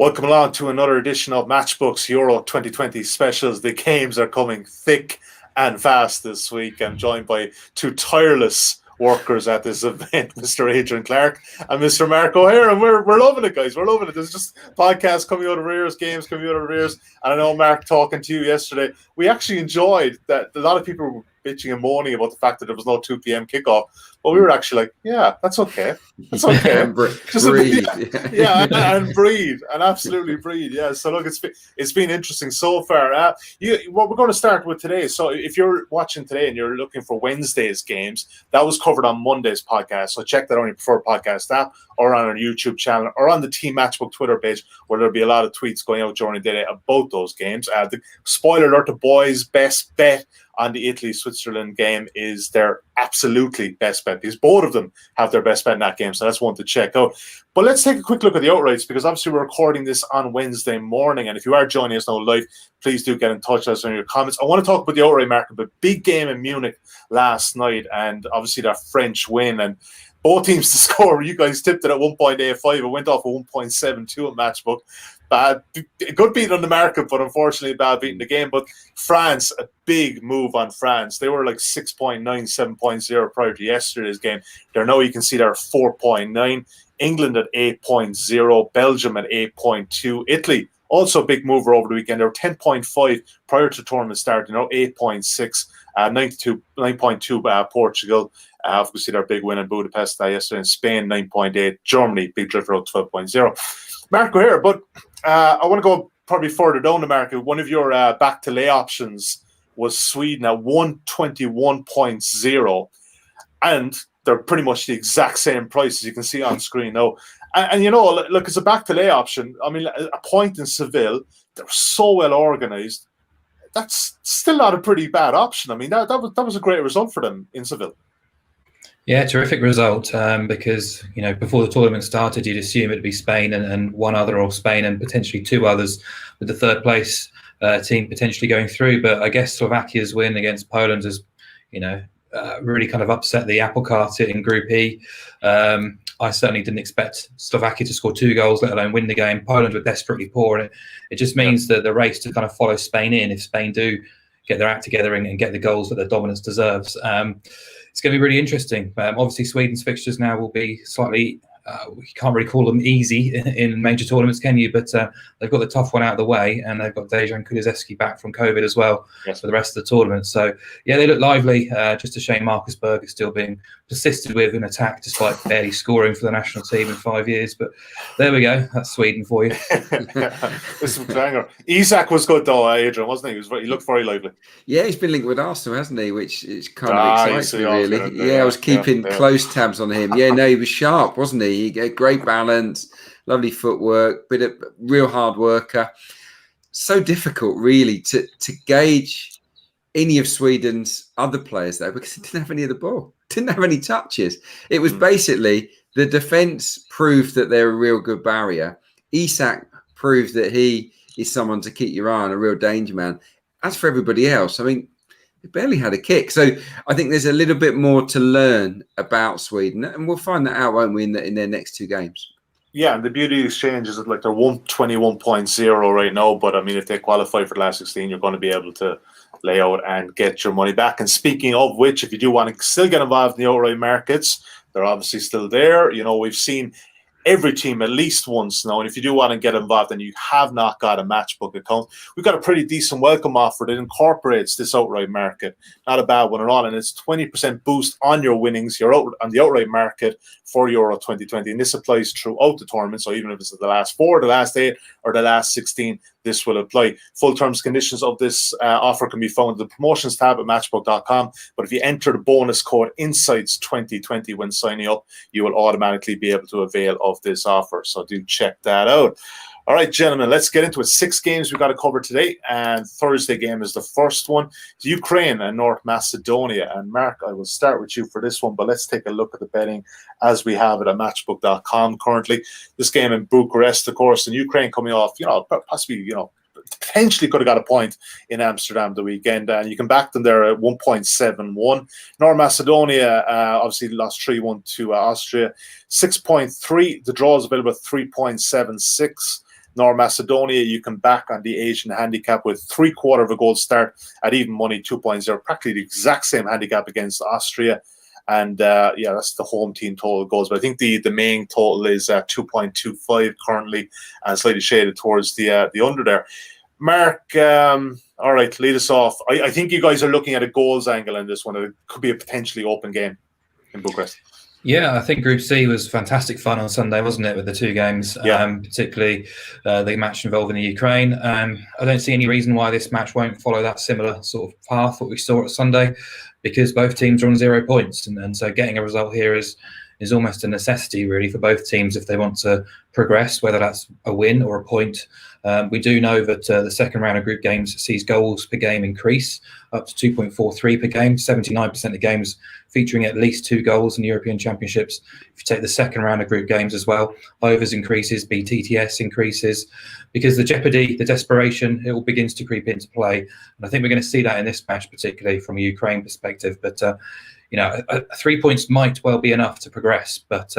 Welcome along to another edition of Matchbook's Euro 2020 specials. The games are coming thick and fast this week. I'm joined by two tireless workers at this event, Mr. Adrian Clarke and Mr. Mark O'Hare, and we're loving it, guys. We're loving it. There's just podcasts coming out of ears, games coming out of ears. And I know, Mark, talking to you yesterday, we actually enjoyed that. A lot of people were bitching and moaning about the fact that there was no 2 p.m. kickoff, but we were actually like, yeah, that's okay. That's okay. breathe. And breathe, and absolutely breathe. Yeah. So look, it's been interesting so far. What we're going to start with today. So if you're watching today and you're looking for Wednesday's games, that was covered on Monday's podcast. So check that on your preferred podcast app, or on our YouTube channel, or on the Team Matchbook Twitter page, where there'll be a lot of tweets going out during the day about those games. The spoiler alert: the boys' best bet on the Italy-Switzerland game is their absolutely best bet, because both of them have their best bet in that game, so that's one to check out. But let's take a quick look at the outrights, because obviously we're recording this on Wednesday morning, and if you are joining us now live, please do get in touch with us in your comments. I want to talk about the outright market, but big game in Munich last night, and obviously that French win, and both teams to score. You guys tipped it at 1.85. It went off at 1.72 at Matchbook. Bad, good beat on the market, but unfortunately bad beat in the game. But France, a big move on France. They were like 6.9, 7.0 prior to yesterday's game. They're now, you can see they're 4.9. England at 8.0. Belgium at 8.2. Italy, also a big mover over the weekend. They were 10.5 prior to tournament start. 8.6. 9.2 Portugal. Obviously, their big win in Budapest yesterday. In Spain, 9.8. Germany, big drifter out 12.0. Mark O'Hare, but I want to go probably further down the market. One of your back to lay options was Sweden at 121.0, and they're pretty much the exact same price as you can see on screen now. And you know, look, it's a back to lay option. I mean, a point in Seville, they're so well organised. That's still not a pretty bad option. I mean, that was a great result for them in Seville. Yeah, terrific result, because, you know, before the tournament started, you'd assume it'd be Spain and one other, or Spain and potentially two others, with the third place team potentially going through. But I guess Slovakia's win against Poland has, you know, really kind of upset the apple cart in Group E. I certainly didn't expect Slovakia to score 2 goals, let alone win the game. Poland were desperately poor, and it just means that the race to kind of follow Spain in, if Spain do get their act together and get the goals that their dominance deserves. It's going to be really interesting. Obviously, Sweden's fixtures now will be slightly, you can't really call them easy in major tournaments, can you? But they've got the tough one out of the way, and they've got Dejan Kulusevski back from COVID as well for the rest of the tournament. So, yeah, they look lively. Just a shame Marcus Berg is still being persisted with in attack, despite barely scoring for the national team in 5 years. But there we go. That's Sweden for you. This is banger. Isak was good though, Adrian, wasn't he? He looked very lively. Yeah, he's been linked with Arsenal, hasn't he? Which is kind of excites me, really. I was keeping close tabs on him. Yeah, no, he was sharp, wasn't he? He had great balance, lovely footwork, bit of real hard worker. So difficult, really, to gauge any of Sweden's other players there, because he didn't have any of the ball, didn't have any touches. It was basically the defence proved that they're a real good barrier. Isak proved that he is someone to keep your eye on, a real danger man. As for everybody else, I mean, they barely had a kick. So I think there's a little bit more to learn about Sweden, and we'll find that out, won't we, in their next 2 games. Yeah, and the beauty of the exchange is that, like, they're 121.0 right now, but I mean, if they qualify for the last 16, you're going to be able to lay out and get your money back. And speaking of which, if you do want to still get involved in the outright markets, they're obviously still there. You know, we've seen every team at least once now, and if you do want to get involved and you have not got a Matchbook account, we've got a pretty decent welcome offer that incorporates this outright market. Not a bad one at all, and it's 20% boost on your winnings, your on the outright market for Euro 2020, and this applies throughout the tournament. So even if it's the last 4, the last 8, or the last 16, this will apply. Full terms and conditions of this offer can be found in the promotions tab at matchbook.com. But if you enter the bonus code INSIGHTS2020 when signing up, you will automatically be able to avail of this offer. So do check that out. All right, gentlemen, let's get into it. 6 games we've got to cover today, and Thursday game is the first one. It's Ukraine and North Macedonia. And Mark, I will start with you for this one, but let's take a look at the betting as we have it at matchbook.com currently. This game in Bucharest, of course, and Ukraine coming off, possibly, potentially could have got a point in Amsterdam the weekend, and you can back them there at 1.71. North Macedonia obviously lost 3-1 to Austria. 6.3. The draw is available at 3.76. North Macedonia, you can back on the Asian handicap with 3/4 of a goal start at even money 2.0, practically the exact same handicap against Austria. And that's the home team total goals. But I think the main total is 2.25 currently, and slightly shaded towards the under there. Mark, all right, lead us off. I think you guys are looking at a goals angle in this one. It could be a potentially open game in Bucharest. Yeah, I think Group C was fantastic fun on Sunday, wasn't it, with the two games, particularly the match involving the Ukraine. I don't see any reason why this match won't follow that similar sort of path what we saw at Sunday, because both teams are on 0 points. And so getting a result here is almost a necessity, really, for both teams if they want to progress, whether that's a win or a point. We do know that the second round of group games sees goals per game increase up to 2.43 per game, 79% of games featuring at least 2 goals in European Championships. If you take the second round of group games as well, overs increases, BTTS increases, because the jeopardy, the desperation, it all begins to creep into play. And I think we're going to see that in this match, particularly from a Ukraine perspective. But, 3 points might well be enough to progress, but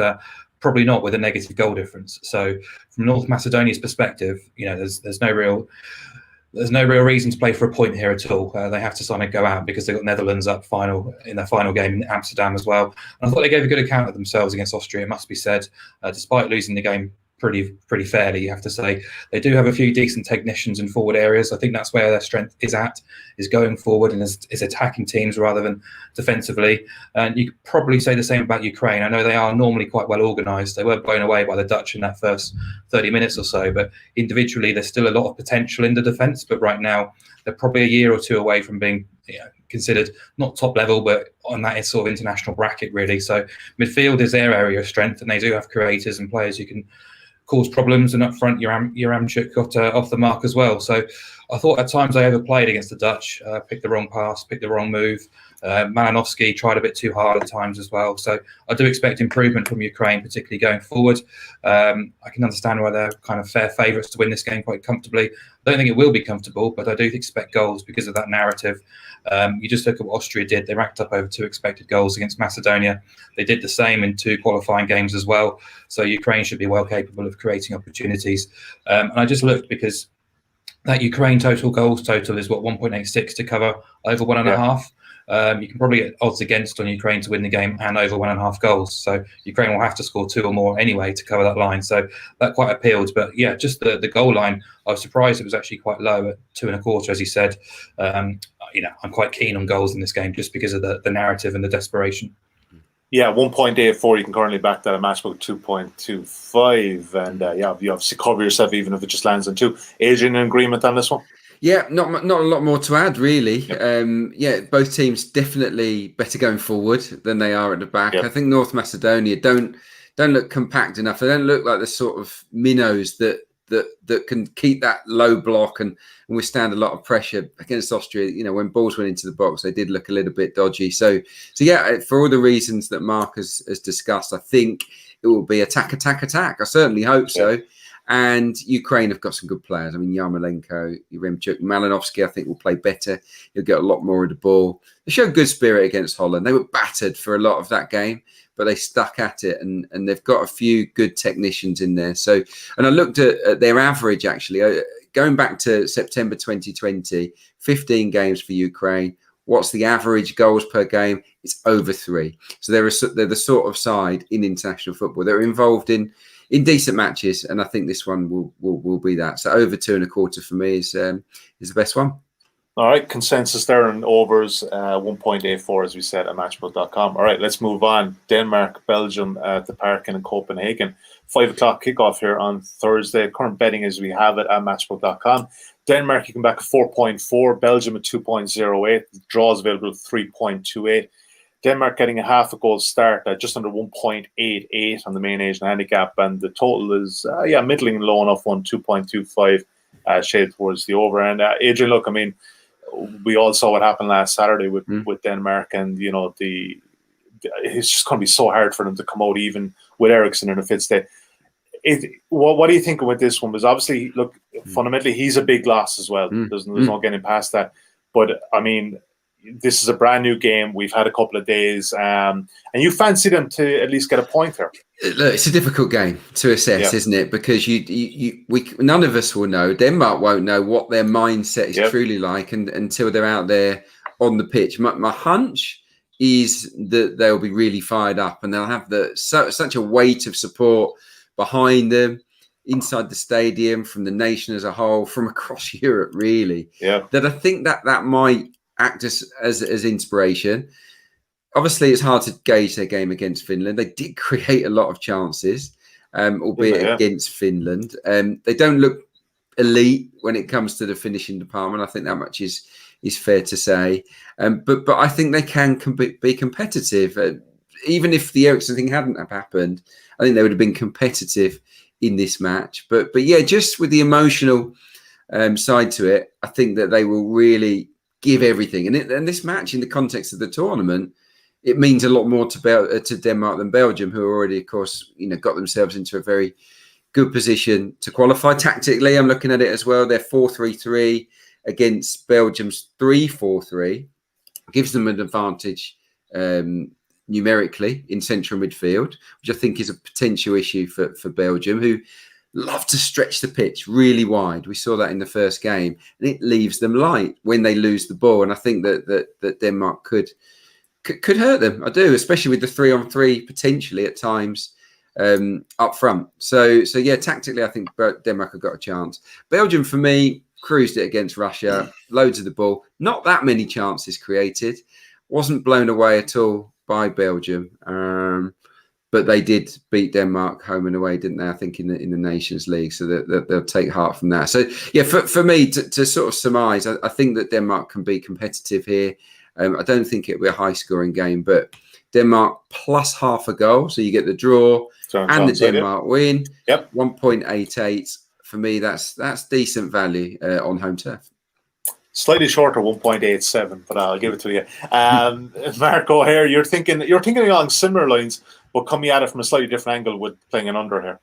probably not with a negative goal difference. So from North Macedonia's perspective, there's no real reason to play for a point here at all. They have to kind of go out because they've got Netherlands up in their final game in Amsterdam as well. And I thought they gave a good account of themselves against Austria, it must be said, despite losing the game pretty fairly, you have to say. They do have a few decent technicians in forward areas. I think that's where their strength is going forward and is attacking teams rather than defensively. And you could probably say the same about Ukraine. I know they are normally quite well organised. They were blown away by the Dutch in that first 30 minutes or so, but individually there's still a lot of potential in the defence. But right now they're probably a year or two away from being considered not top level, but on that sort of international bracket, really. So midfield is their area of strength, and they do have creators and players who can cause problems, and up front Yaramchuk got off the mark as well. So I thought at times they overplayed against the Dutch, picked the wrong pass, picked the wrong move. Malinovsky tried a bit too hard at times as well. So I do expect improvement from Ukraine, particularly going forward. I can understand why they're kind of fair favourites to win this game quite comfortably. I don't think it will be comfortable, but I do expect goals because of that narrative. You just look at what Austria did. They racked up over 2 expected goals against Macedonia. They did the same in 2 qualifying games as well. So Ukraine should be well capable of creating opportunities. And I just looked because that Ukraine goals total is 1.86 to cover over 1.5. You can probably get odds against on Ukraine to win the game and over 1.5 goals. So Ukraine will have to score 2 or more anyway to cover that line. So that quite appealed. But yeah, just the goal line, I was surprised it was actually quite low at 2.25, as you said. I'm quite keen on goals in this game just because of the narrative and the desperation. Yeah, 1.84. You can currently back that at Matchbook 2.25, and you obviously cover yourself even if it just lands on 2. Adrian, in agreement on this one? Yeah, not a lot more to add, really. Yep. Both teams definitely better going forward than they are at the back. Yep. I think North Macedonia don't look compact enough. They don't look like the sort of minnows that can keep that low block and withstand a lot of pressure against Austria. When balls went into the box, they did look a little bit dodgy. So yeah, for all the reasons that Mark has discussed, I think it will be attack. I certainly hope so. And Ukraine have got some good players. I mean, Yarmolenko, Yaramchuk, Malinovsky, I think will play better. He'll get a lot more of the ball. They showed good spirit against Holland. They were battered for a lot of that game, but they stuck at it, and they've got a few good technicians in there. So, and I looked at their average, actually, going back to September 2020, 15 games for Ukraine. What's the average goals per game? It's over 3. So they're the sort of side in international football. They're involved in decent matches, and I think this one will be that. So over 2.25 for me is the best one. All right, consensus there on overs, 1.84 as we said at Matchbook.com. All right, let's move on. Denmark, Belgium at the Parken in Copenhagen. 5 o'clock kickoff here on Thursday. Current betting as we have it at Matchbook.com. Denmark, you can back a 4.4. Belgium at 2.08. Draws available at 3.28. Denmark getting a half a goal start at just under 1.88 on the main Asian handicap, and the total is middling low enough one, 2.25, shade towards the over. And Adrian, look, I mean, we all saw what happened last Saturday with Denmark, and it's just going to be so hard for them to come out even with Eriksson in a fit state. What do you think with this one? Because obviously, look, fundamentally, he's a big loss as well. There's no getting past that. But I mean, this is a brand new game. We've had a couple of days, and you fancy them to at least get a point here. Look, it's a difficult game to assess, isn't it? Because none of us will know. Denmark won't know what their mindset is truly like until they're out there on the pitch. My hunch is that they'll be really fired up, and they'll have such a weight of support behind them inside the stadium, from the nation as a whole, from across Europe, really. Yeah. That I think that might act as inspiration. Obviously, it's hard to gauge their game against Finland. They did create a lot of chances, albeit against Finland. They don't look elite when it comes to the finishing department. I think that much is fair to say. But I think they can be competitive. Even if the Eriksson thing hadn't have happened, I think they would have been competitive in this match. But yeah, just with the emotional side to it, I think that they will really give everything. And this match, in the context of the tournament, it means a lot more to Denmark than Belgium, who already, of course, got themselves into a very good position to qualify. Tactically, I'm looking at it as well. They're 4-3-3 against Belgium's 3-4-3. Gives them an advantage numerically in central midfield, which I think is a potential issue for Belgium, who love to stretch the pitch really wide. We saw that in the first game, and it leaves them light when they lose the ball. And I think that Denmark could hurt them. I do, especially with the 3-on-3 potentially at times up front. So yeah, tactically, I think Denmark have got a chance. Belgium, for me, cruised it against Russia. Loads of the ball, not that many chances created. Wasn't blown away at all by Belgium, but they did beat Denmark home and away, didn't they? I think in the Nations League, so that they'll take heart from that. So yeah, for me to sort of surmise, I think that Denmark can be competitive here. I don't think it'll be a high-scoring game, but Denmark plus half a goal, so you get the draw and the Denmark win. Yep, 1.88 for me. That's decent value on home turf. Slightly shorter, 1.87, but I'll give it to you. Mark O'Hare, you're thinking along similar lines, but coming at it from a slightly different angle with playing an under here.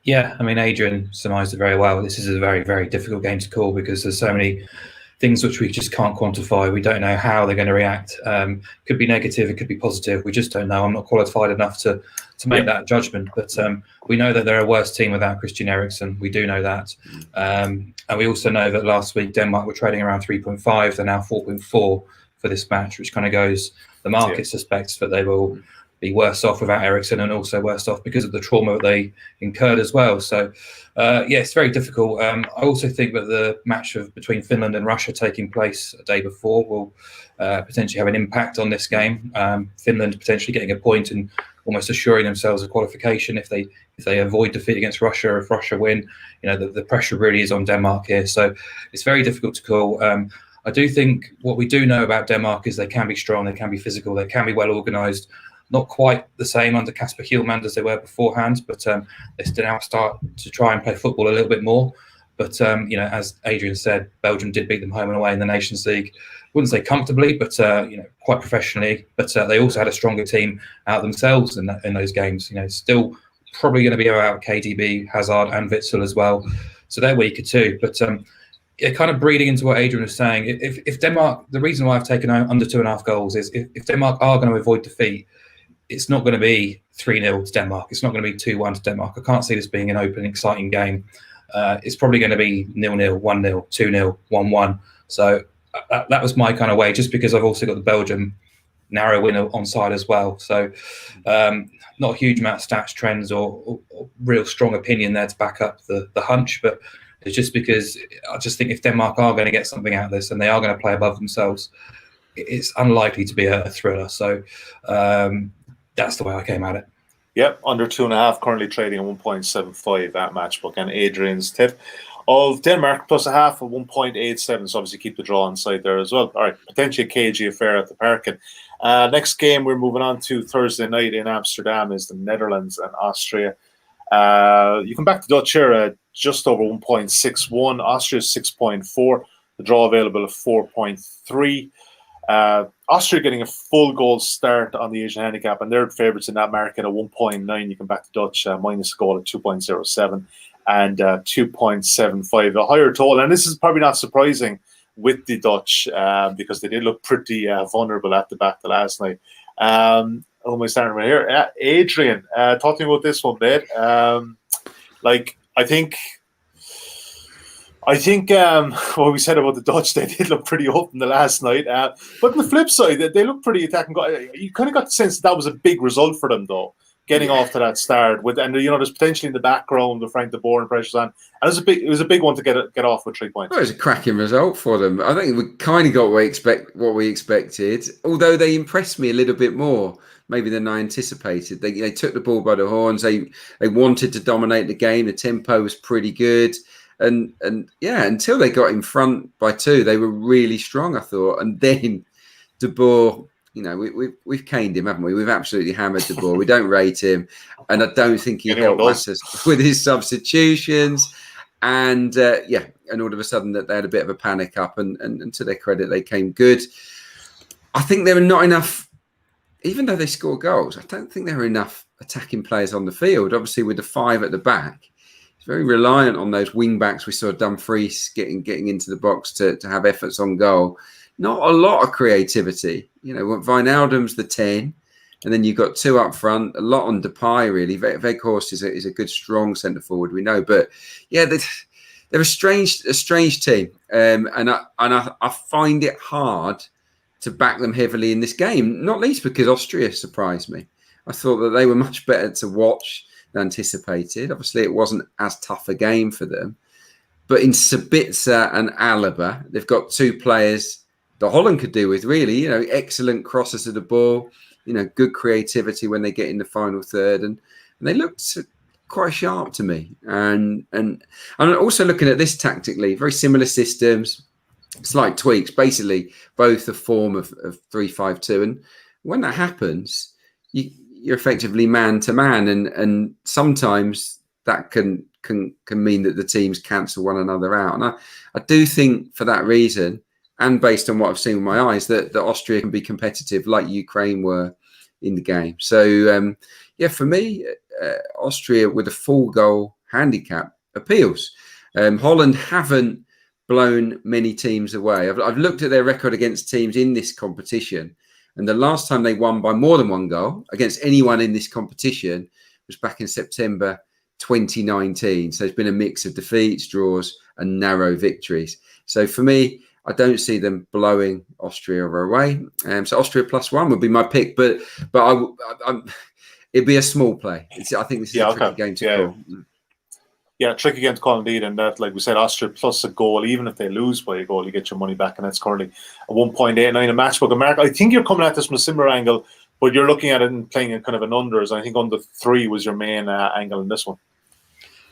Yeah, I mean, Adrian surmised it very well. This is a very, very difficult game to call because there's so many things which we just can't quantify. We don't know how they're going to react. Could be negative, it could be positive. We just don't know. I'm not qualified enough to make that judgment. But we know that they're a worse team without Christian Eriksen. We do know that. And we also know that last week Denmark were trading around 3.5. They're now 4.4 for this match, which kind of goes, the market suspects that they will be worse off without Eriksen, and also worse off because of the trauma that they incurred as well. So, yeah, it's very difficult. I also think that the match between Finland and Russia taking place a day before will potentially have an impact on this game. Finland potentially getting a point and almost assuring themselves a qualification if they avoid defeat against Russia, or if Russia win. The pressure really is on Denmark here. So it's very difficult to call. I do think what we do know about Denmark is they can be strong, they can be physical, they can be well organised. Not quite the same under Kasper Hjulmand as they were beforehand, but they still now start to try and play football a little bit more. But, as Adrian said, Belgium did beat them home and away in the Nations League. Wouldn't say comfortably, but, quite professionally. But they also had a stronger team out themselves in those games. Still probably going to be about KDB, Hazard and Witsel as well. So they're weaker too. But kind of breeding into what Adrian was saying, if Denmark, the reason why I've taken under 2.5 goals is if Denmark are going to avoid defeat, it's not going to be 3-0 to Denmark. It's not going to be 2-1 to Denmark. I can't see this being an open, exciting game. It's probably going to be 0-0, 1-0, 2-0, 1-1. So that was my kind of way, just because I've also got the Belgium narrow win on side as well. So not a huge amount of stats, trends, or real strong opinion there to back up the hunch. But it's just because I just think if Denmark are going to get something out of this and they are going to play above themselves, it's unlikely to be a thriller. So that's the way I came at it. Yep, under 2.5, currently trading at 1.75 at Matchbook. And Adrian's tip of Denmark plus a half of 1.87. So obviously keep the draw on side there as well. All right, potentially a cagey affair at the Parkin. Next game we're moving on to Thursday night in Amsterdam is the Netherlands and Austria. You come back to Dutch here at just over 1.61. Austria 6.4. The draw available at 4.3. Austria getting a full goal start on the Asian handicap, and they're favourites in that market at 1.9. You can back the Dutch minus a goal at 2.07 and 2.75. A higher total, and this is probably not surprising with the Dutch because they did look pretty vulnerable at the back the last night. Who am I starting right here? Adrian, talk to me about this one, mate. I think what we said about the Dutch, they did look pretty open the last night. But on the flip side, they look pretty attacking. You kind of got the sense that was a big result for them, though, getting off to that start. And there's potentially in the background with Frank de Boer and pressures on. And it was a big one to get off with 3 points. Well, it was a cracking result for them. I think we kind of got what we expected, although they impressed me a little bit more maybe than I anticipated. They took the ball by the horns. They wanted to dominate the game. The tempo was pretty good. And until they got in front by 2, they were really strong, I thought. And then de Boer, we've caned him, haven't we? We've absolutely hammered de Boer. We don't rate him, and I don't think he helped matters with his substitutions. And all of a sudden that they had a bit of a panic up, and to their credit, they came good. I think there were not enough, even though they scored goals. I don't think there were enough attacking players on the field. Obviously, with the 5 at the back. Very reliant on those wing backs. We saw Dumfries getting into the box to have efforts on goal. Not a lot of creativity. Wijnaldum's the 10, and then you've got 2 up front. A lot on Depay, really. Weghorst is a good, strong centre forward, we know. But yeah, they're a strange team, and I find it hard to back them heavily in this game. Not least because Austria surprised me. I thought that they were much better to watch anticipated. Obviously, it wasn't as tough a game for them. But in Sabitzer and Alaba, they've got 2 players that Holland could do with, really. Excellent crosses of the ball, good creativity when they get in the final third. And they looked quite sharp to me. And I'm also looking at this tactically, very similar systems, slight tweaks, basically both a form of 3-5-2. And when that happens, you're effectively man to man, and sometimes that can mean that the teams cancel one another out. And I do think for that reason, and based on what I've seen with my eyes, that Austria can be competitive like Ukraine were in the game. So for me, Austria with a full goal handicap appeals. Holland haven't blown many teams away. I've looked at their record against teams in this competition. And the last time they won by more than 1 goal against anyone in this competition was back in September 2019. So it's been a mix of defeats, draws, and narrow victories. So for me, I don't see them blowing Austria away. So Austria +1 would be my pick, but it'd be a small play. I think this is a tricky game to call. Yeah, tricky game to call indeed, and that, like we said, Austria plus a goal. Even if they lose by a goal, you get your money back, and that's currently a 1.89 a Matchbook. And Mark, I think you're coming at this from a similar angle, but you're looking at it and playing in kind of an unders. I think under 3 was your main angle in this one.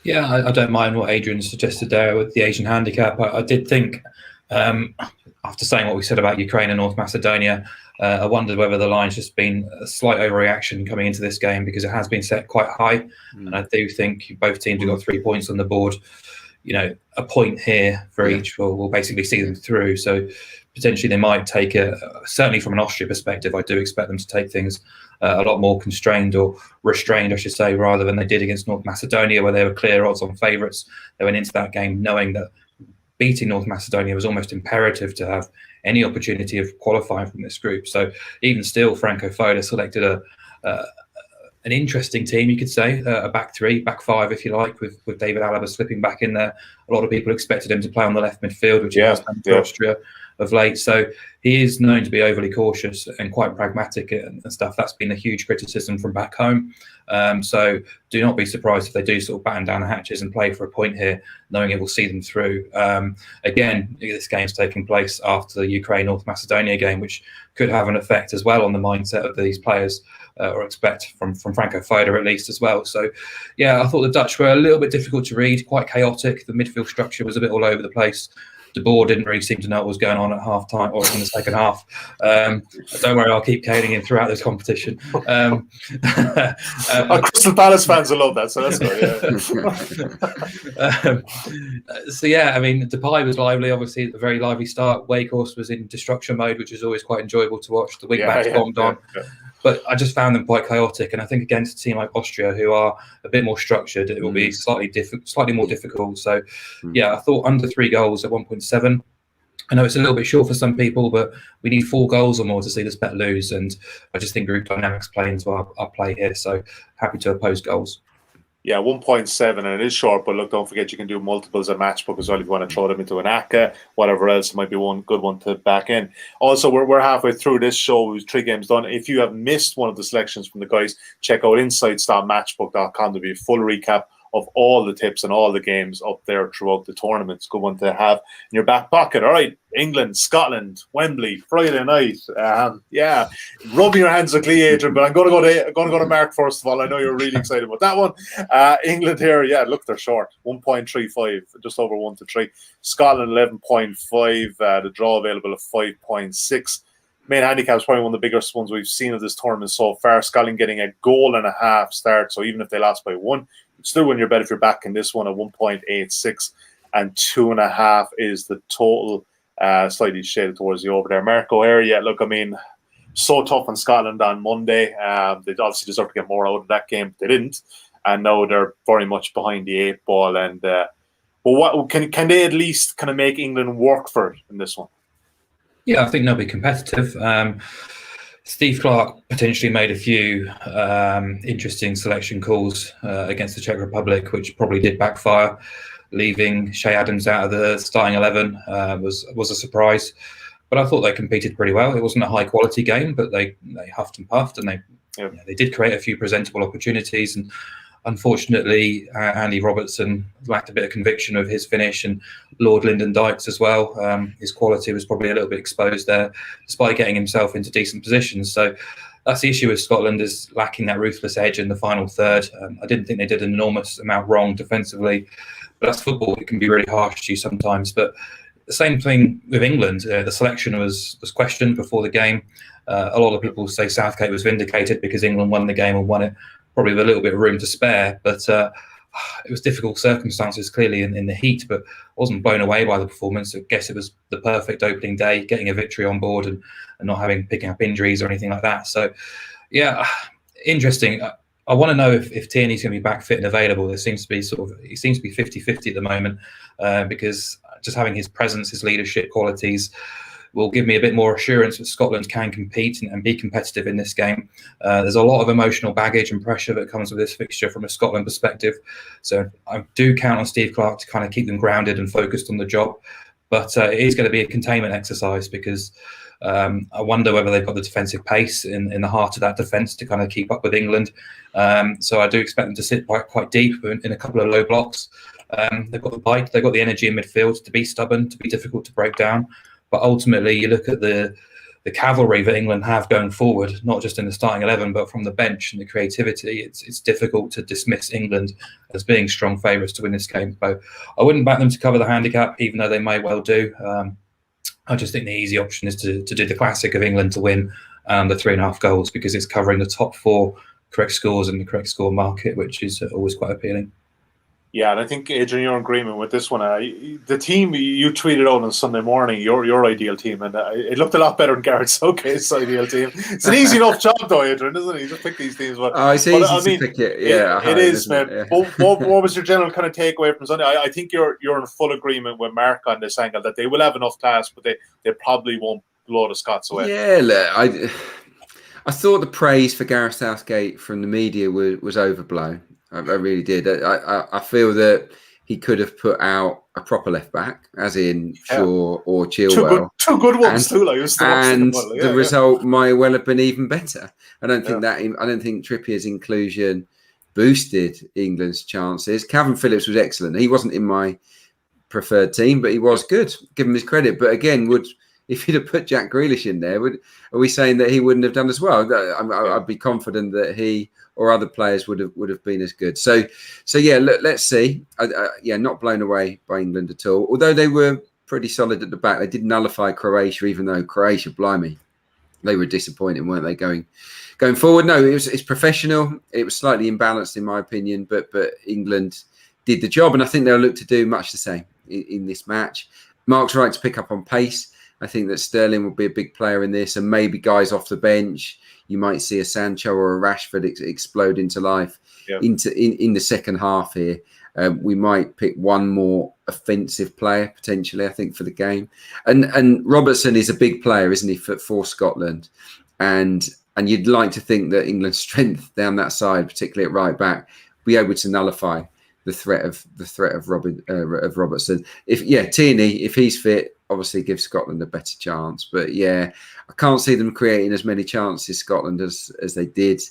Yeah, I don't mind what Adrian suggested there with the Asian handicap. I did think, after saying what we said about Ukraine and North Macedonia, I wondered whether the line's just been a slight overreaction coming into this game, because it has been set quite high. And I do think both teams have got 3 points on the board. A point here for each will basically see them through. So potentially they might take certainly from an Austria perspective, I do expect them to take things a lot more constrained or restrained, I should say, rather than they did against North Macedonia, where they were clear odds on favourites. They went into that game knowing that beating North Macedonia was almost imperative to have any opportunity of qualifying from this group. So even still, Franco Foda selected an interesting team, you could say, a back 3, back 5, if you like, with David Alaba slipping back in there. A lot of people expected him to play on the left midfield, which he has done for Austria of late. So he is known to be overly cautious and quite pragmatic and stuff. That's been a huge criticism from back home. So do not be surprised if they do sort of batten down the hatches and play for a point here, knowing it will see them through. Again, this game's taking place after the Ukraine-North Macedonia game, which could have an effect as well on the mindset of these players, or expect from Franco Foda at least as well. So, yeah, I thought the Dutch were a little bit difficult to read, quite chaotic. The midfield structure was a bit all over the place. De Boer didn't really seem to know what was going on at half time or in the second half. Don't worry, I'll keep caning him throughout this competition. Crystal Palace fans will love that, so that's good. So yeah, I mean, Depay was lively, obviously, a very lively start. Weghorst was in destruction mode, which is always quite enjoyable to watch. The wing backs bombed on. But I just found them quite chaotic, and I think against a team like Austria, who are a bit more structured, it will be slightly more difficult. So, yeah, I thought under 3 goals at 1.7 I know it's a little bit short for some people, but we need 4 goals or more to see this bet lose. And I just think group dynamics play into our play here. So happy to oppose goals. Yeah, 1.7, and it is short, but look, don't forget you can do multiples at Matchbook as well if you want to throw them into an ACCA, whatever else, might be one good one to back in. Also, we're halfway through this show with 3 games done. If you have missed one of the selections from the guys, check out insights.matchbook.com to be a full recap of all the tips and all the games up there throughout the tournament. It's a good one to have in your back pocket. All right, England, Scotland, Wembley, Friday night. Yeah, rubbing your hands quickly, Adrian, but I'm going to go to Mark first of all. I know you're really excited about that one. England here, yeah, look, they're short, 1.35, just over 1 to 3. Scotland 11.5. The draw available at 5.6. Main handicap is probably one of the biggest ones we've seen of this tournament so far. Scotland getting a goal and a half start, so even if they lost by 1, you'd still win your bet if you're back in this one at 1.86, and 2.5 is the total. Slightly shaded towards the over there. Marco area. Look, I mean, so tough on Scotland on Monday. They obviously deserve to get more out of that game. They didn't, and now they're very much behind the 8 ball. And but what can they at least kind of make England work for it in this one? Yeah, I think they'll be competitive. Steve Clarke potentially made a few interesting selection calls against the Czech Republic, which probably did backfire. Leaving Shea Adams out of the starting 11 was a surprise. But I thought they competed pretty well. It wasn't a high quality game, but they huffed and puffed, and they did create a few presentable opportunities. And unfortunately, Andy Robertson lacked a bit of conviction of his finish, and Lord Lyndon Dykes as well. His quality was probably a little bit exposed there, despite getting himself into decent positions. So that's the issue with Scotland, is lacking that ruthless edge in the final third. I didn't think they did an enormous amount wrong defensively, but that's football. It can be really harsh to you sometimes. But the same thing with England. The selection was questioned before the game. A lot of people say Southgate was vindicated because England won the game and won it probably with a little bit of room to spare. But it was difficult circumstances, clearly, in the heat, but I wasn't blown away by the performance. I guess it was the perfect opening day, getting a victory on board and not picking up injuries or anything like that. So, yeah, interesting. I want to know if Tierney's going to be back fit and available. He seems to be 50-50 at the moment, because just having his presence, his leadership qualities will give me a bit more assurance that Scotland can compete and be competitive in this game. There's a lot of emotional baggage and pressure that comes with this fixture from a Scotland perspective. So I do count on Steve Clarke to kind of keep them grounded and focused on the job. But it is going to be a containment exercise, because I wonder whether they've got the defensive pace in the heart of that defence to kind of keep up with England. So I do expect them to sit quite deep in a couple of low blocks. They've got the bite, they've got the energy in midfield to be stubborn, to be difficult to break down. But ultimately, you look at the cavalry that England have going forward, not just in the starting 11, but from the bench and the creativity. It's difficult to dismiss England as being strong favourites to win this game. So I wouldn't back them to cover the handicap, even though they may well do. I just think the easy option is to do the classic of England to win the 3.5 goals, because it's covering the top 4 correct scores in the correct score market, which is always quite appealing. Yeah, and I think, Adrian, you're in agreement with this one. The team you tweeted out on Sunday morning, your ideal team, and it looked a lot better than Gareth Southgate's ideal team. It's an easy enough job, though, Adrian, isn't it? You just pick these teams. It's easy to pick it. Yeah, it is, man. Yeah. What was your general kind of takeaway from Sunday? I think you're in full agreement with Mark on this angle, that they will have enough class, but they probably won't blow the Scots away. Yeah, look, I thought the praise for Gareth Southgate from the media was overblown. I really did. I feel that he could have put out a proper left back, as in Shaw or Chilwell. Two good ones too. The result might well have been even better. I don't think Trippier's inclusion boosted England's chances. Calvin Phillips was excellent. He wasn't in my preferred team, but he was good. Give him his credit. But again, if you'd have put Jack Grealish in there, are we saying that he wouldn't have done as well? I'd be confident that he or other players would have been as good. So yeah, let's see. Not blown away by England at all. Although they were pretty solid at the back. They did nullify Croatia, even though Croatia, blimey, they were disappointing, weren't they, going forward? No, it's professional. It was slightly imbalanced in my opinion, but England did the job, and I think they'll look to do much the same in this match. Mark's right to pick up on pace. I think that Sterling will be a big player in this, and maybe guys off the bench. You might see a Sancho or a Rashford explode into life in the second half here. We might pick one more offensive player potentially, I think, for the game. And Robertson is a big player, isn't he, for Scotland? And you'd like to think that England's strength down that side, particularly at right back, be able to nullify the threat of Robertson. Tierney, if he's fit, obviously gives Scotland a better chance. But yeah, I can't see them creating as many chances, Scotland, as they did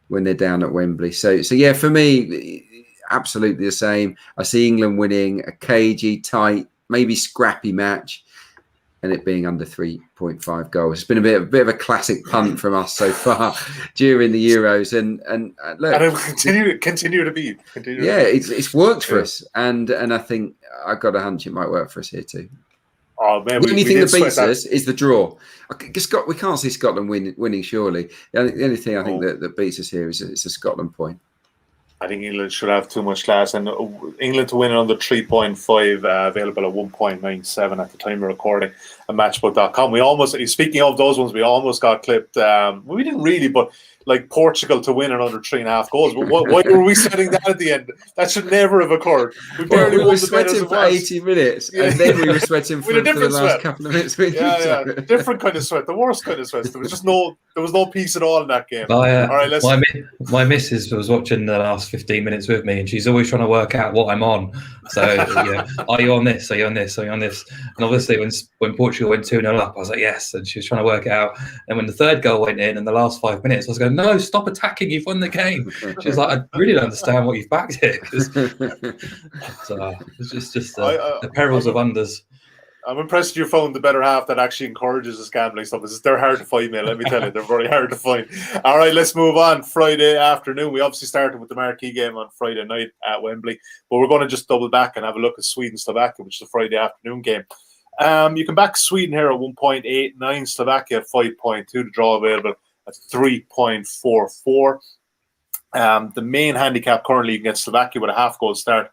when they're down at Wembley. So yeah, for me, absolutely the same. I see England winning a cagey, tight, maybe scrappy match, and it being under 3.5 goals. It's been a bit of a classic punt from us so far during the Euros, and look, and it will continue to be. It's worked for us, and I think I've got a hunch it might work for us here too. Oh man, the only thing that beats us is the draw. We can't see Scotland winning. Surely, the only thing I think that beats us here is a Scotland point. I think England should have too much class, and England to win it under 3.5, available at 1.97 at the time of recording at Matchbook.com. We almost, speaking of those ones, we almost got clipped. We didn't really, but like Portugal to win it under 3.5 goals. But why were we setting that at the end? That should never have occurred. We barely were sweating for 80 minutes, and then we were sweating for the last couple of minutes. Different kind of sweat, the worst kind of sweat. There was no peace at all in that game. All right, my missus was watching the last 15 minutes with me, and she's always trying to work out what I'm on. So, are you on this? Are you on this? Are you on this? And obviously, when Portugal went 2-0 up, I was like, yes. And she was trying to work it out. And when the third goal went in the last 5 minutes, I was going, no, stop attacking. You've won the game. She was like, I really don't understand what you've backed here. So it's just the perils of unders. I'm impressed you found the better half that actually encourages this gambling stuff. They're hard to find, mate. Let me tell you, they're very hard to find. All right, let's move on. Friday afternoon. We obviously started with the marquee game on Friday night at Wembley, but we're going to just double back and have a look at Sweden-Slovakia, which is a Friday afternoon game. You can back Sweden here at 1.89, Slovakia at 5.2. The draw available at 3.44. The main handicap currently against Slovakia with a half-goal start.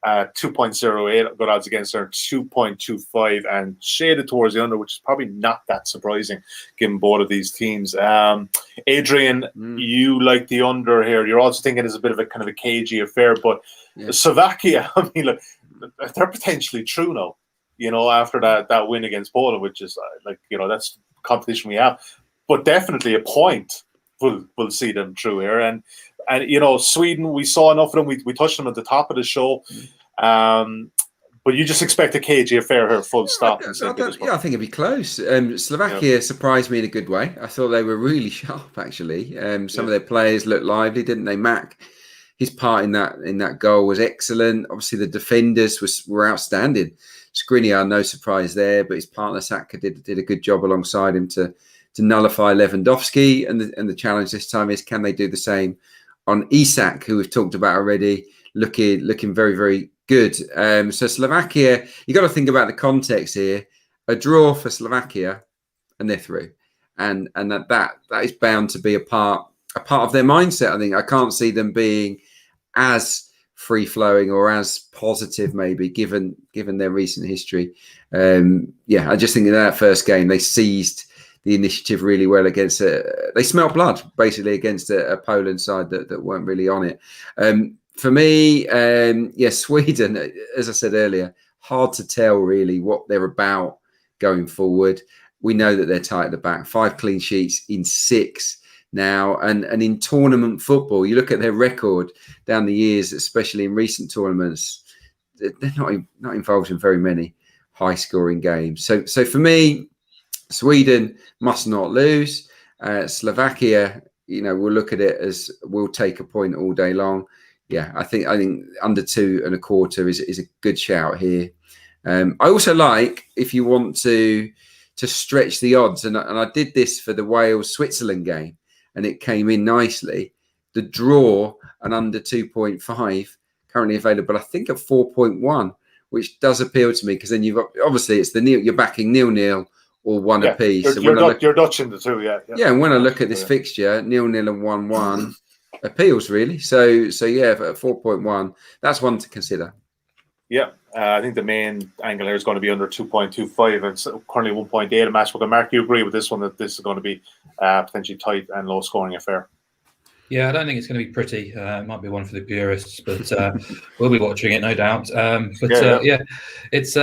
2.08 good odds against her, 2.25, and shaded towards the under, which is probably not that surprising given both of these teams. Adrian, you like the under here. You're also thinking it's a bit of a kind of a cagey affair, but Slovakia, I mean, look, they're potentially through now. After that win against Poland, which is that's competition we have, but definitely a point will see them through here. And Sweden, we saw enough of them. We touched them at the top of the show. But you just expect a cagey affair here, full stop. I think it'd be close. Slovakia surprised me in a good way. I thought they were really sharp, actually. Some of their players looked lively, didn't they? Mac, his part in that goal was excellent. Obviously, the defenders were outstanding. Skriniar, no surprise there, but his partner Saka did a good job alongside him to nullify Lewandowski. And the challenge this time is, can they do the same on Isak, who we've talked about already, looking very, very good. So Slovakia, you got to think about the context here. A draw for Slovakia, and they're through, and that is bound to be a part of their mindset. I think I can't see them being as free flowing or as positive, maybe given their recent history. I just think in that first game they seized the initiative really well against they smelt blood basically against a Poland side that weren't really on it. For me, Sweden, as I said earlier, hard to tell really what they're about going forward. We know that they're tight at the back, 5 clean sheets in 6 now, and in tournament football, you look at their record down the years, especially in recent tournaments, they're not involved in very many high-scoring games. So for me, Sweden must not lose. Slovakia, we'll look at it as we'll take a point all day long. Yeah, I think under 2.25 is a good shout here. I also like, if you want to stretch the odds, and I did this for the Wales-Switzerland game, and it came in nicely. The draw and under 2.5 currently available, I think, at 4.1, which does appeal to me because then you've got, obviously it's you're backing 0-0 or 1 apiece. You're Dutch in the two, yeah. And when I look at this fixture, 0-0 and 1-1 appeals really. So at 4.1, that's one to consider. Yeah, I think the main angle here is going to be under 2.25 and it's currently 1.8 at Matchbook. And Mark, you agree with this one that this is going to be potentially tight and low scoring affair? Yeah, I don't think it's going to be pretty. It might be one for the purists, but we'll be watching it, no doubt. It's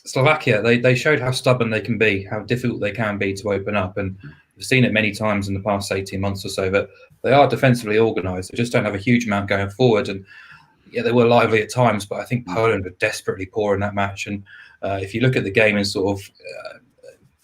Slovakia. They showed how stubborn they can be, how difficult they can be to open up, and we've seen it many times in the past 18 months or so. But they are defensively organised. They just don't have a huge amount going forward, and yeah, they were lively at times. But I think Poland were desperately poor in that match. And if you look at the game in sort of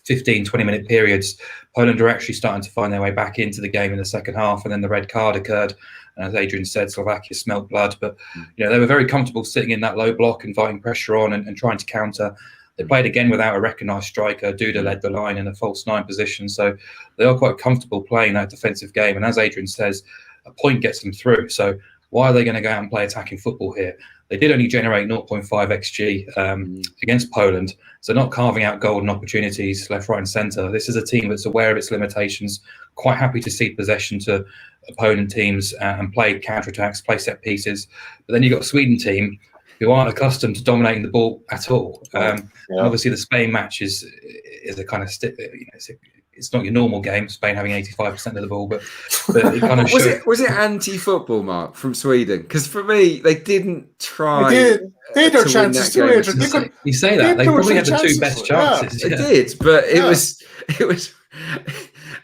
15, 20-minute periods, Poland are actually starting to find their way back into the game in the second half, and then the red card occurred. And as Adrian said, Slovakia smelt blood, but they were very comfortable sitting in that low block, inviting pressure on and trying to counter. They played again without a recognised striker. Duda led the line in a false 9 position, so they are quite comfortable playing that defensive game. And as Adrian says, a point gets them through. So why are they going to go out and play attacking football here? They did only generate 0.5 XG against Poland, so not carving out golden opportunities left, right and centre. This is a team that's aware of its limitations, quite happy to cede possession to opponent teams and play counter-attacks, play set pieces. But then you've got a Sweden team who aren't accustomed to dominating the ball at all. Obviously, the Spain match is a kind of it's not your normal game, Spain having 85% of the ball, but it kind of was it anti-football, Mark, from Sweden? Because for me, they didn't try. They had their chances too, Adrian. You say that they probably had the 2 best chances. They did, but it was.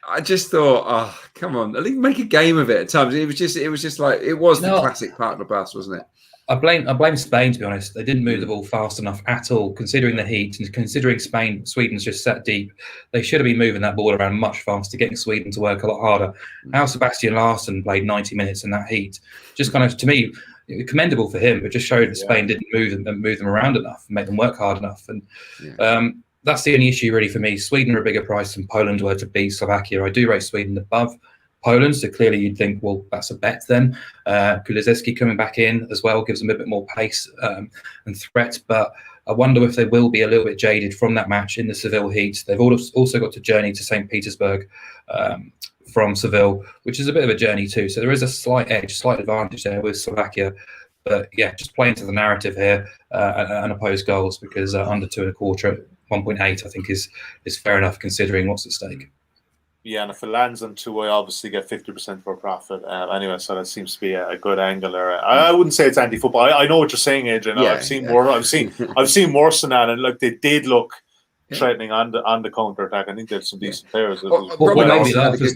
I just thought, oh, come on, at least make a game of it. At times, it was just like it was the classic part of the bus, wasn't it? I blame Spain, to be honest. They didn't move the ball fast enough at all, considering the heat and considering Sweden's just sat deep. They should have been moving that ball around much faster, getting Sweden to work a lot harder. How Sebastian Larsson played 90 minutes in that heat, just kind of, to me, commendable for him, but just showed that Spain didn't move them around enough and make them work hard enough. And that's the only issue really for me. Sweden are a bigger price than Poland were to beat Slovakia. I do rate Sweden above Poland, so clearly you'd think, well, that's a bet then. Kulusevski coming back in as well gives them a bit more pace and threat, but I wonder if they will be a little bit jaded from that match in the Seville heat. They've also got to journey to St. Petersburg from Seville, which is a bit of a journey too. So there is a slight advantage there with Slovakia. But yeah, just play into the narrative here and oppose goals, because under 2.25 at 1.8, I think is fair enough considering what's at stake. Yeah, and if it lands on 2, I obviously get 50% for profit. Anyway, so that seems to be a good angle there. I wouldn't say it's anti-football. I know what you're saying, Adrian. I've seen more. I've seen worse than that, and look, they did look threatening on the counter attack. I think there's some decent players. What made me laugh was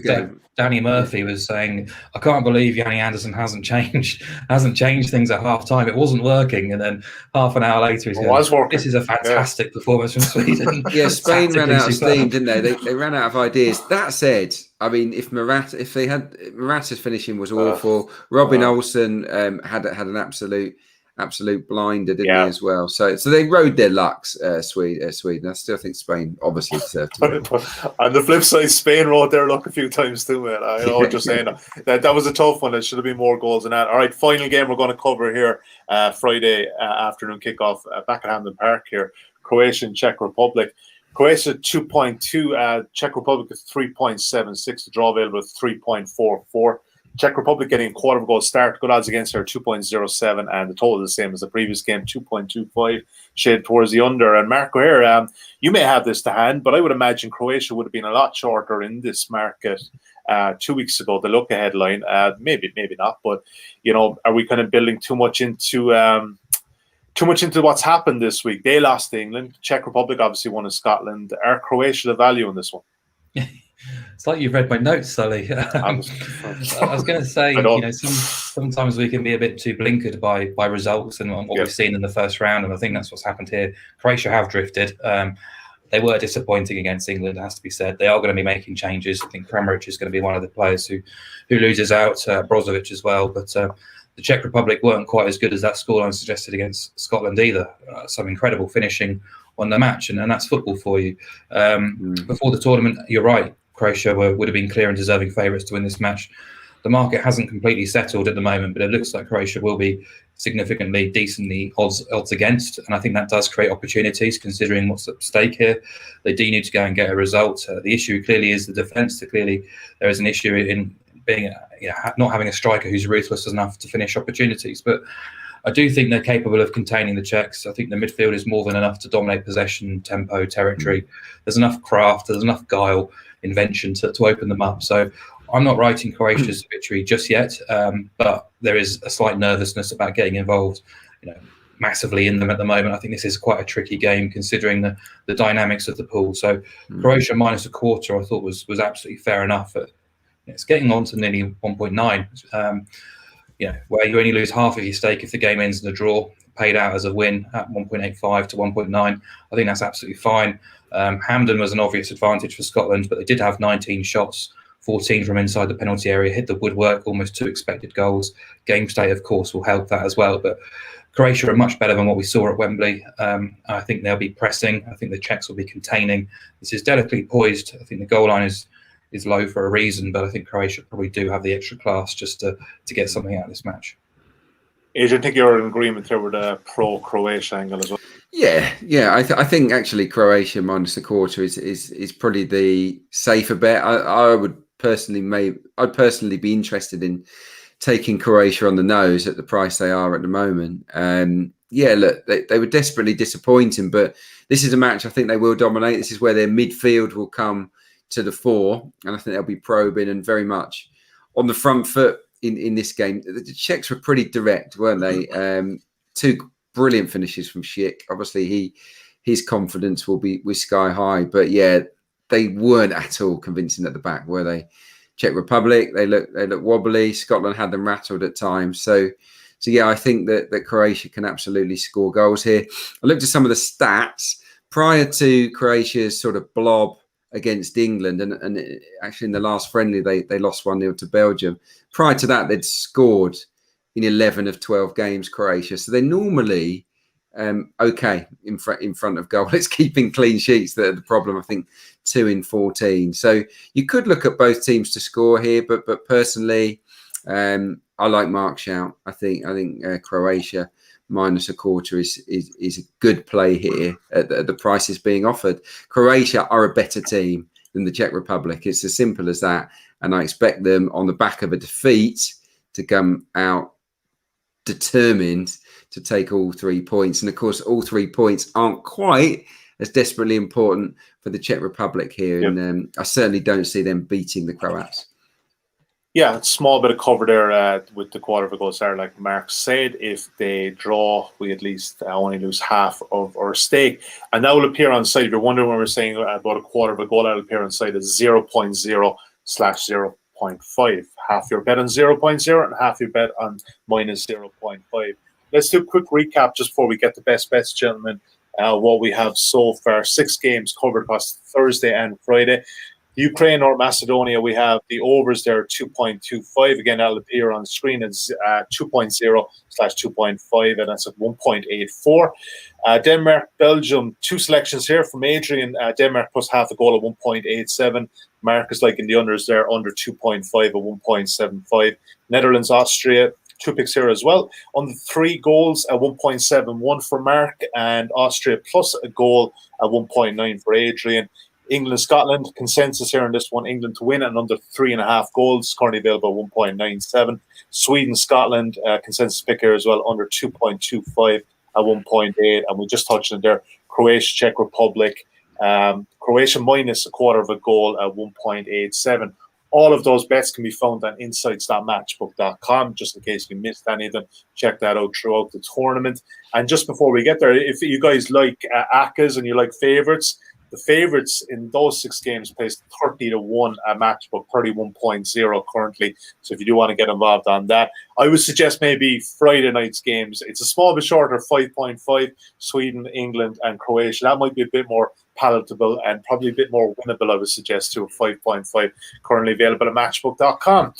Danny Murphy was saying, "I can't believe Yanni Anderson hasn't changed things at half time. It wasn't working." And then half an hour later, he's going, "This is a fantastic performance from Sweden." Yeah, Spain ran out of steam, didn't they? They ran out of ideas. That said, I mean, if Morata's finishing was awful, Robin Olsen had an absolute blinder, didn't he, as well? So they rode their lucks, Sweden. I still think Spain obviously deserved to win. On the flip side, Spain rode their luck a few times too, man. I know what you're saying. That was a tough one. There should have been more goals than that. All right, final game we're going to cover here, Friday afternoon kickoff back at Hampden Park here. Croatia and Czech Republic. Croatia 2.2, Czech Republic is 3.76. The draw available is 3.44. Czech Republic getting a quarter of a goal start. Good odds against her 2.07, and the total is the same as the previous game, 2.25, shade towards the under. And Marco here, you may have this to hand, but I would imagine Croatia would have been a lot shorter in this market 2 weeks ago. The look ahead line, maybe not, but are we kind of building too much into what's happened this week? They lost to England. Czech Republic obviously won in Scotland. Are Croatia the value in this one? It's like you've read my notes, Sully. I was going to say, sometimes we can be a bit too blinkered by results and what we've seen in the first round, and I think that's what's happened here. Croatia have drifted. They were disappointing against England, it has to be said. They are going to be making changes. I think Kramaric is going to be one of the players who loses out, Brozovic as well. But the Czech Republic weren't quite as good as that scoreline suggested against Scotland either. Some incredible finishing on the match, and that's football for you. Before the tournament, you're right, Croatia would have been clear and deserving favourites to win this match. The market hasn't completely settled at the moment, but it looks like Croatia will be significantly, decently odds against, and I think that does create opportunities considering what's at stake here. They do need to go and get a result. The issue clearly is the defence. Clearly, there is an issue in being not having a striker who's ruthless enough to finish opportunities, but I do think they're capable of containing the Czechs. I think the midfield is more than enough to dominate possession, tempo, territory. There's enough craft, there's enough guile, invention to open them up. So I'm not writing Croatia's victory just yet, but there is a slight nervousness about getting involved, massively in them at the moment. I think this is quite a tricky game considering the dynamics of the pool. So Croatia minus a quarter, I thought was absolutely fair enough. It's getting on to nearly 1.9. Where you only lose half of your stake if the game ends in a draw, paid out as a win at 1.85 to 1.9. I think that's absolutely fine. Hampden was an obvious advantage for Scotland, but they did have 19 shots, 14 from inside the penalty area, hit the woodwork, almost 2 expected goals. Game state, of course, will help that as well. But Croatia are much better than what we saw at Wembley. I think they'll be pressing. I think the Czechs will be containing. This is delicately poised. I think the goal line is low for a reason, but I think Croatia probably do have the extra class just to get something out of this match. Adrian, I think you're in agreement there with the pro-Croatia angle as well. Yeah. I think actually Croatia minus the quarter is probably the safer bet. I'd personally be interested in taking Croatia on the nose at the price they are at the moment. Look, they were desperately disappointing, but this is a match I think they will dominate. This is where their midfield will come to the fore, and I think they'll be probing and very much on the front foot in this game. The Czechs were pretty direct, weren't they? 2 brilliant finishes from Schick. Obviously, his confidence will be sky high, but they weren't at all convincing at the back, were they? Czech Republic, they look wobbly. Scotland had them rattled at times. So I think that Croatia can absolutely score goals here. I looked at some of the stats prior to Croatia's sort of blob against England, and actually in the last friendly they lost 1-0 to Belgium. Prior to that, they'd scored in 11 of 12 games, Croatia. So they're normally okay in front of goal. It's keeping clean sheets that are the problem. I think 2 in 14. So you could look at both teams to score here, but personally, I like Mark's shout. I think Croatia minus a quarter is a good play here at the prices being offered. Croatia are a better team than the Czech Republic. It's as simple as that. And I expect them on the back of a defeat to come out determined to take all 3 points. And of course, all 3 points aren't quite as desperately important for the Czech Republic here. Yep. And I certainly don't see them beating the Croats. Yeah, a small bit of cover there with the quarter of a goal there. Like Mark said, if they draw, we at least only lose half of our stake. And that will appear on site. If you're wondering when we're saying about a quarter of a goal, that will appear on site as 0.0/0.5. Half your bet on 0.0 and half your bet on minus 0.5. Let's do a quick recap just before we get the best bets, gentlemen. What we have so far, 6 games covered across Thursday and Friday. Ukraine or Macedonia, we have the overs there 2.25. Again, that'll appear on screen as 2.0/2.5, and that's at 1.84. Denmark, Belgium, 2 selections here from Adrian. Denmark plus half a goal at 1.87. Mark is liking the unders there, under 2.5 at 1.75. Netherlands, Austria, 2 picks here as well. On the 3 goals at 1.71 for Mark, and Austria plus a goal at 1.9 for Adrian. England, Scotland, consensus here on this one. England to win and under 3.5 goals, currently available at 1.97. Sweden, Scotland, consensus pick here as well, under 2.25 at 1.8. And we just touched on there, Croatia, Czech Republic. Croatia minus a quarter of a goal at 1.87. All of those bets can be found on insights.matchbook.com. Just in case you missed any of them, check that out throughout the tournament. And just before we get there, if you guys like ACCAs and you like favourites, the favourites in those 6 games placed 30-1 at Matchbook, 31.0 currently. So if you do want to get involved on that, I would suggest maybe Friday night's games. It's a small bit shorter, 5.5, Sweden, England, and Croatia. That might be a bit more palatable and probably a bit more winnable, I would suggest, to a 5.5, currently available at matchbook.com.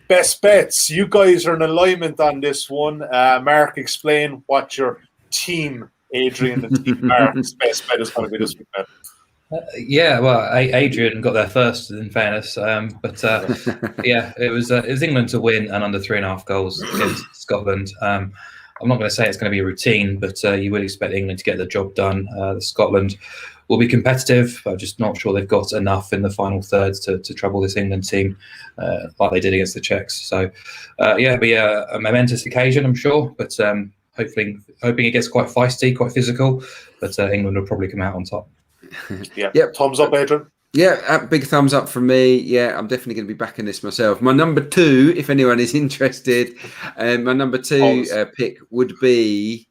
Best bets. You guys are in alignment on this one. Mark, explain what your team, Adrian, and team Mark's best bet is going to be this week. Adrian got there first, in fairness. It was England to win and under 3.5 goals against Scotland. I'm not going to say it's going to be a routine, but you would expect England to get the job done. Scotland will be competitive, but I'm just not sure they've got enough in the final thirds to trouble this England team like they did against the Czechs. So, it'll be a momentous occasion, I'm sure, but hoping it gets quite feisty, quite physical, but England will probably come out on top. Yep. Thumbs up, Adrian. Yeah, big thumbs up from me. Yeah, I'm definitely going to be backing this myself. My number 2, if anyone is interested, my number 2 pick would be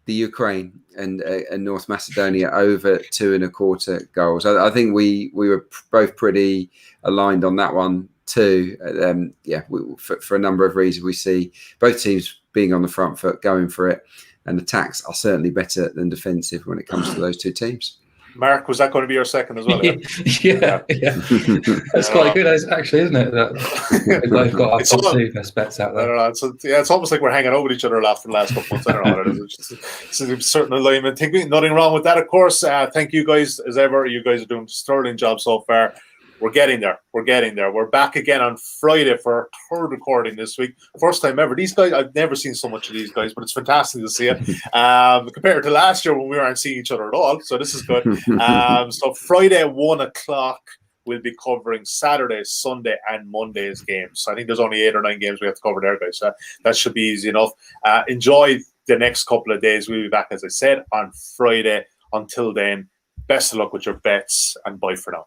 the Ukraine and North Macedonia over 2.25 goals. I think we were both pretty aligned on that one too. For a number of reasons, we see both teams being on the front foot, going for it, and attacks are certainly better than defensive when it comes to those two teams. Mark, was that going to be your second as well? Yeah. That's quite good, actually, isn't it? We've both got our top 2 best bets out there. I don't know. It's almost like we're hanging out with each other for the last couple months. I don't know what it is. It's a certain alignment. Nothing wrong with that, of course. Thank you guys as ever. You guys are doing a sterling job so far. We're getting there. We're back again on Friday for our 3rd recording this week. First time ever. These guys, I've never seen so much of these guys, but it's fantastic to see it. Compared to last year when we weren't seeing each other at all. So this is good. So Friday at 1 o'clock, we'll be covering Saturday, Sunday, and Monday's games. So I think there's only 8 or 9 games we have to cover there, guys. So that should be easy enough. Enjoy the next couple of days. We'll be back, as I said, on Friday. Until then, best of luck with your bets, and bye for now.